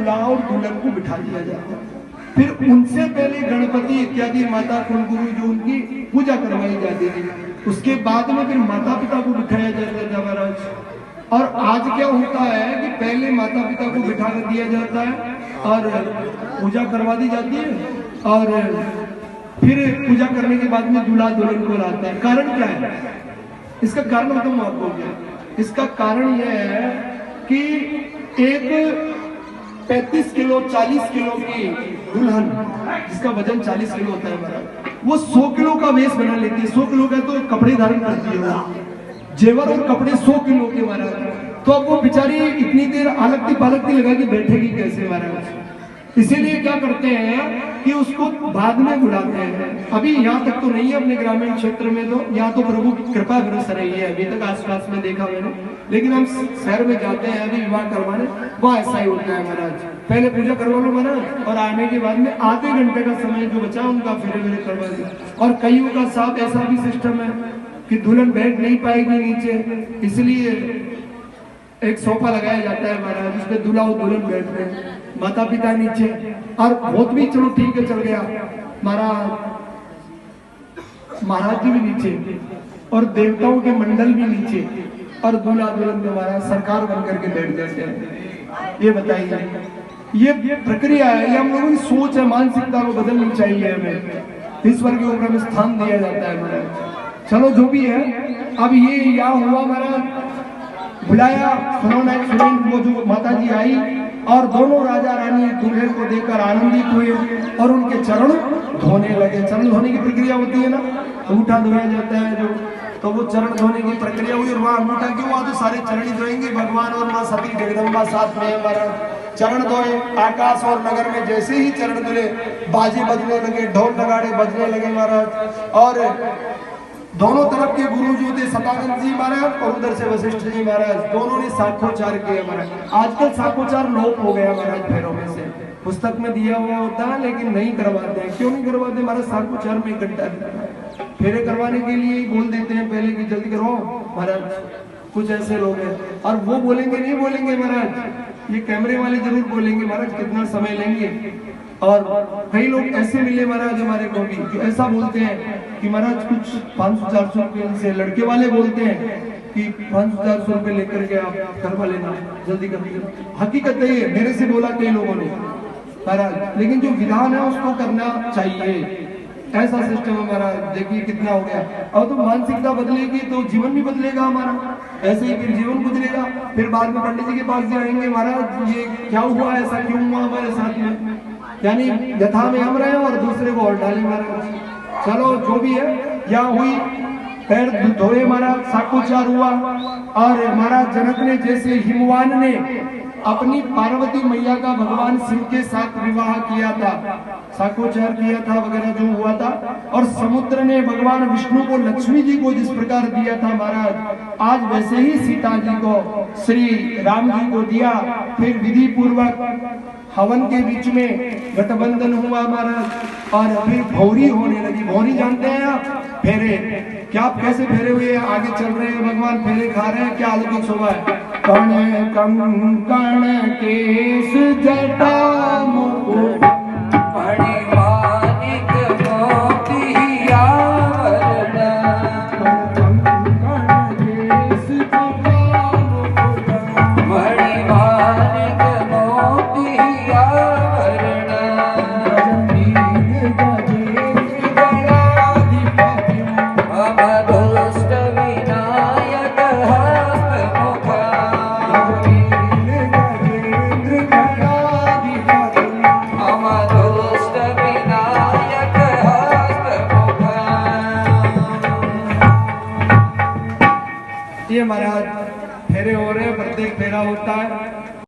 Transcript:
दूल्हा और दुल्हन को बिठा दिया जाता है। फिर उनसे पहले गणपति इत्यादि माता कुलगुरु जो उनकी पूजा करवाई जाती थी, उसके बाद में फिर माता पिता को बिठाया जाता था महाराज। और आज क्या होता है कि पहले माता पिता को बिठा कर दिया जाता है और पूजा करवा दी जाती है और फिर पूजा करने के बाद में दूल्हा दुल्हन को लाता है। कारण क्या है इसका? कारण बताऊं आपको क्या? इसका कारण यह है कि एक 35 किलो 40 किलो की दुल्हन जिसका वजन 40 किलो होता है हमारा, वो 100 किलो का वेश बना लेती है। 100 किलो का तो कपड़े धारण करती है, जेवर और कपड़े 100 किलो के महाराज। तो अब वो बेचारी इतनी देर आलकती पालकती लगा के बैठेगी कैसे महाराज? इसीलिए क्या करते हैं कि उसको बाद में बुलाते हैं। अभी यहाँ तक तो नहीं है अपने ग्रामीण क्षेत्र में, तो यहाँ तो प्रभु की कृपा बरस रही है, अभी तक आसपास में देखा मैंने। लेकिन हम शहर में जाते हैं अभी विवाह करवाने, वहाँ ऐसा ही होता है महाराज। पहले पूजा करवा लो महाराज और आने के बाद में आधे घंटे का समय जो बचा उनका फेरे वेरे करवा दो। और कईयों का साथ ऐसा भी सिस्टम है कि दुल्हन बैठ नहीं पाएगी नीचे, इसलिए एक सोफा लगाया जाता है महाराज, जिसपे दूल्हा और दुल्हन बैठते हैं, माता पिता नीचे। और बहुत भी चलो ठीक है चल गया महाराज जी भी नीचे और देवताओं के मंडल भी नीचे और दूल्हा दुल्हन के महाराज सरकार बन करके बैठ जाते हैं। ये बताइए, ये प्रक्रिया है, ये हम लोगों की सोच है, मानसिकता को बदलनी चाहिए हमें। ईश्वर के ऊपर में स्थान दिया जाता है महाराज। चलो जो भी है, अब ये यहाँ हुआ महाराज, बुलाया सुनोना वो जो माता जी आई और दोनों राजा रानी दूल्हे को देखकर आनंदित हुए और उनके चरण धोने लगे। चरण धोने की प्रक्रिया होती है ना, अंगूठा धोया जाता है जो, तो वो चरण धोने की प्रक्रिया हुई। और वहाँ अंगूठा क्यों? वहाँ तो सारे चरण ही धोएंगे, भगवान और माँ सती जगदम्बा साथ में हमारा चरण धोए। आकाश और नगर में जैसे ही चरण धुले बाजे बजने लगे, ढोल नगाड़े बजने लगे महाराज। और दोनों तरफ के गुरु जो थे सतानंद जी महाराज और उधर से वशिष्ठ जी महाराज, दोनों ने साखोचार किया महाराज। आजकल साखोचार लोप हो गया महाराज फेरों में से, पुस्तक में दिया हुआ होता है लेकिन नहीं करवाते हैं। क्यों नहीं करवाते महाराज? साखोचार में गड्ढा फेरे करवाने के लिए ही बोल देते हैं पहले कि जल्दी करो महाराज। कुछ ऐसे लोग हैं और वो बोलेंगे नहीं बोलेंगे महाराज, ये कैमरे वाले जरूर बोलेंगे महाराज कितना समय लेंगे। और कई लोग ऐसे मिले महाराज हमारे को भी जो ऐसा बोलते हैं कि महाराज कुछ 500-400 रुपये से, लड़के वाले बोलते हैं कि 500-400 रुपये लेकर के आप करवा लेना, जल्दी कर दीजिए। हकीकत है ये, मेरे से बोला कई लोगों ने महाराज, लेकिन जो विधान है उसको करना चाहिए। ऐसा सिस्टम हमारा देखिए कितना हो गया। और तो मानसिकता बदलेगी तो जीवन भी बदलेगा हमारा, ऐसे ही फिर जीवन गुजरेगा। फिर बाद में पंडित जी के पास जाएंगे, महाराज ये क्या हुआ, ऐसा क्यों हुआ हमारे साथ में, यानी यथा में हम रहे और दूसरे को और डाले महाराज। चलो जो भी है, यहाँ हुई पैर धोए महाराज, साखोचार हुआ। और महाराज जनक ने जैसे हिमवान ने अपनी पार्वती मैया का भगवान शिव के साथ विवाह किया था, साखोचार किया था वगैरह जो हुआ था, और समुद्र ने भगवान विष्णु को लक्ष्मी जी को जिस प्रकार दिया था महाराज, आज वैसे ही सीता जी को श्री राम जी को दिया। फिर विधि पूर्वक हवन के बीच में गठबंधन हुआ महाराज और फिर भौरी होने लगी। भौरी जानते हैं आप? फेरे, क्या आप कैसे फेरे हुए? आगे चल रहे हैं भगवान, फेरे खा रहे हैं, क्या अलौकिक शोभा है। कण कंकण केश जटा मुकुट मणिमाणिक मोती आवरण, कंकण केश जटा मुकुट मणिमाणिक मोती आवरण, गजनीन गजेन्द्र गणाधिपति अमदुष्ट विनायक हस्तमुख, गजनीन गजेन्द्र गणाधिपति अमदुष्ट विनायक हस्तमुख। ये महाराज फेरे हो रहे हैं, प्रत्येक फेरा होता है